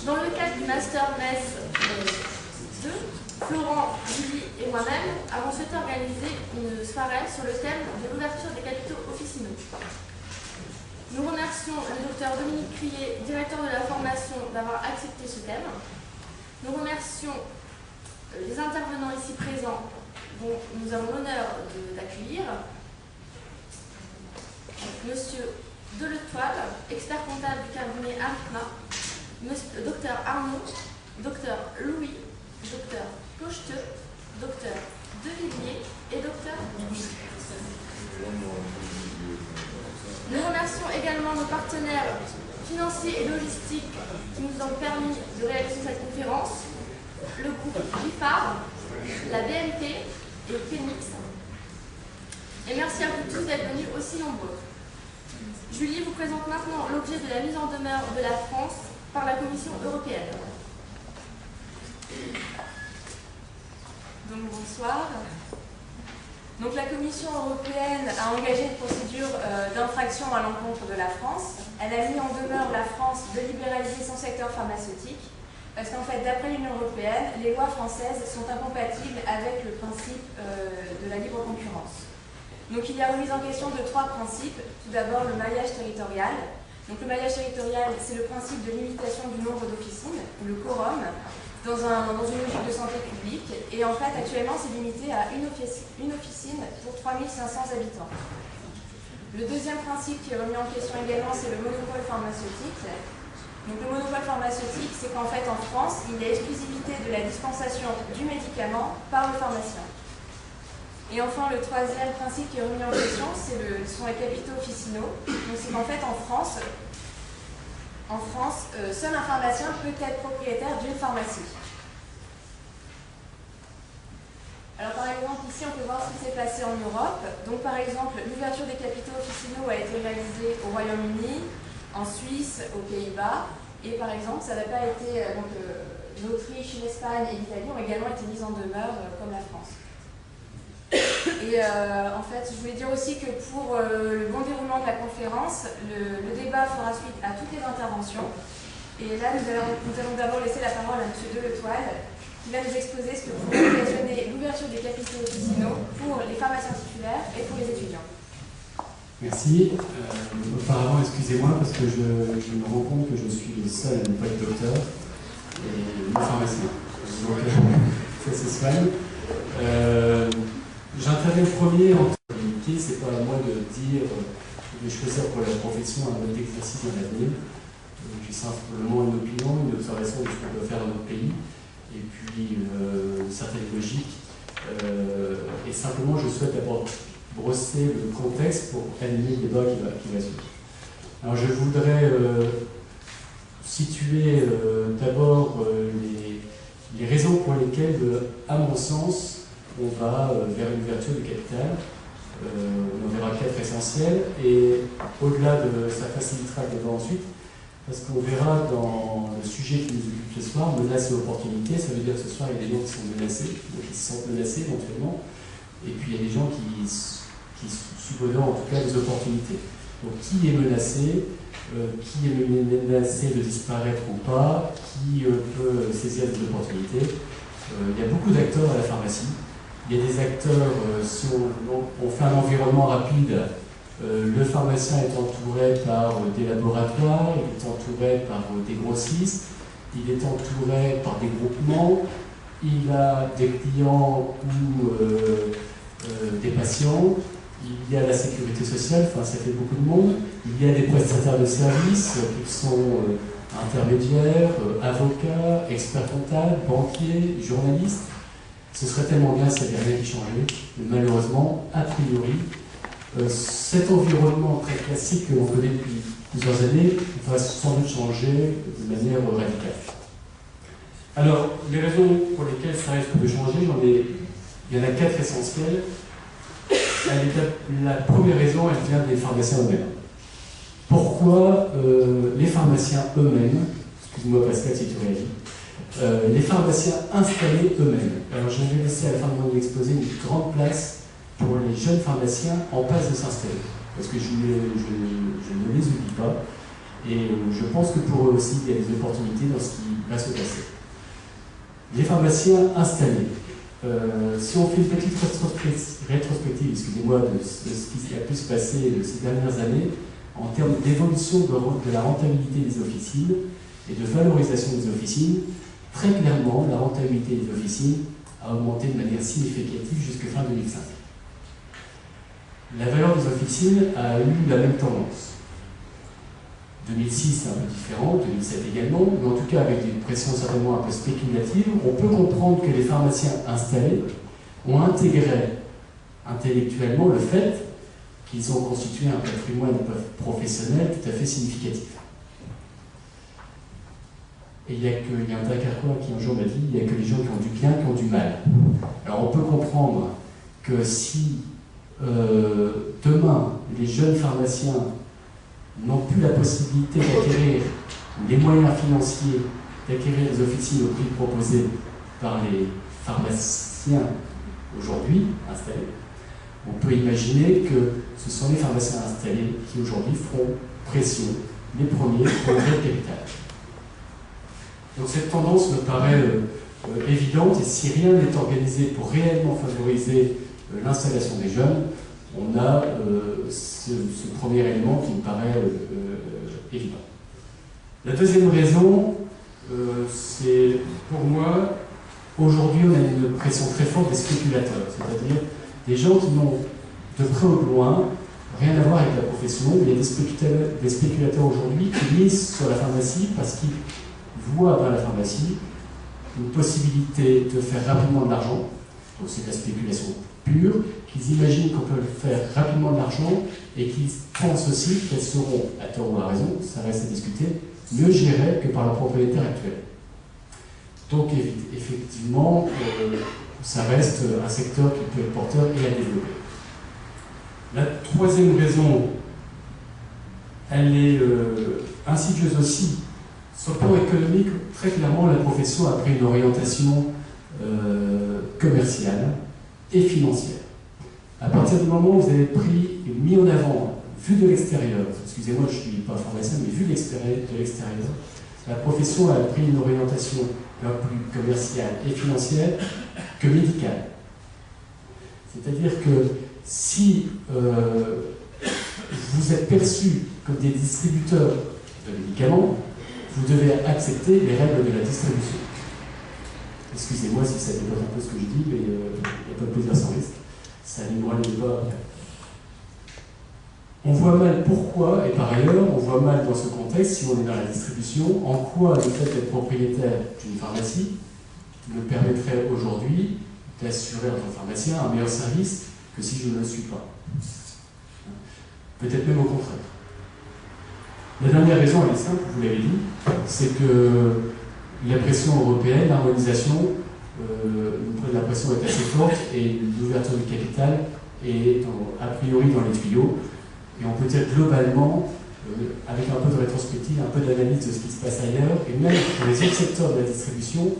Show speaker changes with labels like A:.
A: Dans le cadre du Master MES 2, Florent, Julie et moi-même avons souhaité organiser une soirée sur le thème de l'ouverture des capitaux officinaux. Nous remercions le docteur Dominique Crier, directeur de la formation, d'avoir accepté ce thème. Nous remercions les intervenants ici présents, dont nous avons l'honneur d'accueillir Monsieur Deletoile, expert comptable du cabinet ARICMA, Docteur Arnaud, Docteur Louis, Docteur Cocheteux, Docteur Devilliers et Docteur. Nous remercions également nos partenaires financiers et logistiques qui nous ont permis de réaliser cette conférence, le groupe IFAR, la BNP et Phoenix. Et merci à vous tous d'être venus aussi nombreux. Julie vous présente maintenant l'objet de la mise en demeure de la France par la Commission européenne.
B: Donc bonsoir. Donc la Commission européenne a engagé une procédure d'infraction à l'encontre de la France. Elle a mis en demeure la France de libéraliser son secteur pharmaceutique parce qu'en fait, d'après l'Union européenne, les lois françaises sont incompatibles avec le principe de la libre concurrence. Donc il y a remise en question de 3 principes. Tout d'abord, le maillage territorial. Donc le maillage territorial, c'est le principe de limitation du nombre d'officines, ou le quorum, dans une logique de santé publique. Et en fait, actuellement, c'est limité à une officine pour 3500 habitants. Le deuxième principe qui est remis en question également, c'est le monopole pharmaceutique. Donc le monopole pharmaceutique, c'est qu'en fait, en France, il y a exclusivité de la dispensation du médicament par le pharmacien. Et enfin, le troisième principe qui est remis en question, ce sont les capitaux officinaux. Donc c'est qu'en fait, en France, seul un pharmacien peut être propriétaire d'une pharmacie. Alors par exemple, ici, on peut voir ce qui s'est passé en Europe. Donc par exemple, l'ouverture des capitaux officinaux a été réalisée au Royaume-Uni, en Suisse, aux Pays-Bas. Et par exemple, ça n'a pas été... l'Autriche, l'Espagne et l'Italie ont également été mises en demeure, comme la France. Et en fait, je voulais dire aussi que pour le bon déroulement de la conférence, le débat fera suite à toutes les interventions. Et là, nous allons d'abord laisser la parole à M. Deletoile, qui va nous exposer ce que pourrait occasionner l'ouverture des capitaux officinaux pour les pharmaciens titulaires et pour les étudiants.
C: Merci. Auparavant, excusez-moi, parce que je me rends compte que je suis le seul à ne pas être docteur et non pharmacien. Donc, ça se soigne. J'interviens premier en qualité, c'est pas à moi de dire, de choisir pour la profession un mode d'exercice dans l'avenir. J'ai simplement une opinion, une observation de ce qu'on peut faire dans notre pays, et puis une certaine logique. Et simplement, je souhaite d'abord brosser le contexte pour animer le débat qui va suivre. Alors, je voudrais situer d'abord les raisons pour lesquelles, à mon sens, on va vers une ouverture du capital. On en verra 4 essentiels, et au-delà de ça facilitera le débat ensuite, parce qu'on verra dans le sujet qui nous occupe ce soir, menaces et opportunités. Ça veut dire que ce soir, il y a des gens qui sont menacés, donc qui se sentent menacés éventuellement, et puis il y a des gens qui supposent en tout cas des opportunités. Donc qui est menacé de disparaître ou pas, qui peut saisir des opportunités. Il y a beaucoup d'acteurs à la pharmacie. Il y a des acteurs, si on fait un environnement rapide, le pharmacien est entouré par des laboratoires, il est entouré par des grossistes, il est entouré par des groupements, il a des clients ou des patients, il y a la sécurité sociale, enfin ça fait beaucoup de monde, il y a des prestataires de services qui sont intermédiaires, avocats, experts comptables, banquiers, journalistes. Ce serait tellement bien s'il n'y avait rien qui changeait, mais malheureusement, a priori, cet environnement très classique que l'on connaît depuis plusieurs années va sans doute changer de manière radicale. Alors, les raisons pour lesquelles ça risque de changer, il y en a 4 essentielles. La première raison, elle vient des pharmaciens eux-mêmes. Pourquoi les pharmaciens eux-mêmes, excuse-moi Pascal si tu réagis, les pharmaciens installés eux-mêmes. Alors je vais laisser à la fin de mon exposé une grande place pour les jeunes pharmaciens en passe de s'installer, parce que je ne les oublie pas, et je pense que pour eux aussi il y a des opportunités dans ce qui va se passer. Les pharmaciens installés. Si on fait une petite rétrospective, excusez-moi, de ce qui a pu se passer ces dernières années, en termes d'évolution de la rentabilité des officines et de valorisation des officines, très clairement, la rentabilité des officines a augmenté de manière significative jusqu'à fin 2005. La valeur des officines a eu la même tendance. 2006 c'est un peu différent, 2007 également, mais en tout cas avec des pressions certainement un peu spéculatives, on peut comprendre que les pharmaciens installés ont intégré intellectuellement le fait qu'ils ont constitué un patrimoine professionnel tout à fait significatif. Et il y a un Dakarois qui un jour m'a dit, il n'y a que les gens qui ont du bien qui ont du mal. Alors on peut comprendre que si demain les jeunes pharmaciens n'ont plus la possibilité d'acquérir les moyens financiers d'acquérir les officines au prix proposé par les pharmaciens aujourd'hui installés, on peut imaginer que ce sont les pharmaciens installés qui aujourd'hui feront pression, les premiers, pour le capital. Donc cette tendance me paraît évidente, et si rien n'est organisé pour réellement favoriser l'installation des jeunes, on a ce premier élément qui me paraît évident. La deuxième raison, c'est pour moi, aujourd'hui on a une pression très forte des spéculateurs, c'est-à-dire des gens qui n'ont de près ou de loin rien à voir avec la profession. Il y a des spéculateurs aujourd'hui qui misent sur la pharmacie parce qu'ils voient dans la pharmacie une possibilité de faire rapidement de l'argent, donc c'est de la spéculation pure, qu'ils imaginent qu'on peut faire rapidement de l'argent et qu'ils pensent aussi qu'elles seront, à tort ou à raison, ça reste à discuter, mieux gérées que par leur propriétaire actuel. Donc effectivement, ça reste un secteur qui peut être porteur et à développer. La troisième raison, elle est insidieuse aussi. Sur le plan économique, très clairement, la profession a pris une orientation commerciale et financière. À partir du moment où vous avez mis en avant, vu de l'extérieur, excusez-moi, je ne suis pas pharmacien, mais vu de l'extérieur, la profession a pris une orientation plus commerciale et financière que médicale. C'est-à-dire que si vous êtes perçu comme des distributeurs de médicaments, vous devez accepter les règles de la distribution. Excusez-moi si ça déborde un peu ce que je dis, mais il n'y a pas de plaisir sans risque. Ça animera le débat. On voit mal pourquoi, et par ailleurs, on voit mal dans ce contexte, si on est dans la distribution, en quoi le fait d'être propriétaire d'une pharmacie me permettrait aujourd'hui d'assurer en tant que pharmacien un meilleur service que si je ne le suis pas. Peut-être même au contraire. La dernière raison, elle est simple, vous l'avez dit, c'est que la pression européenne, l'harmonisation, la pression est assez forte et l'ouverture du capital est a priori dans les tuyaux. Et on peut dire globalement, avec un peu de rétrospective, un peu d'analyse de ce qui se passe ailleurs, et même dans les autres secteurs de la distribution,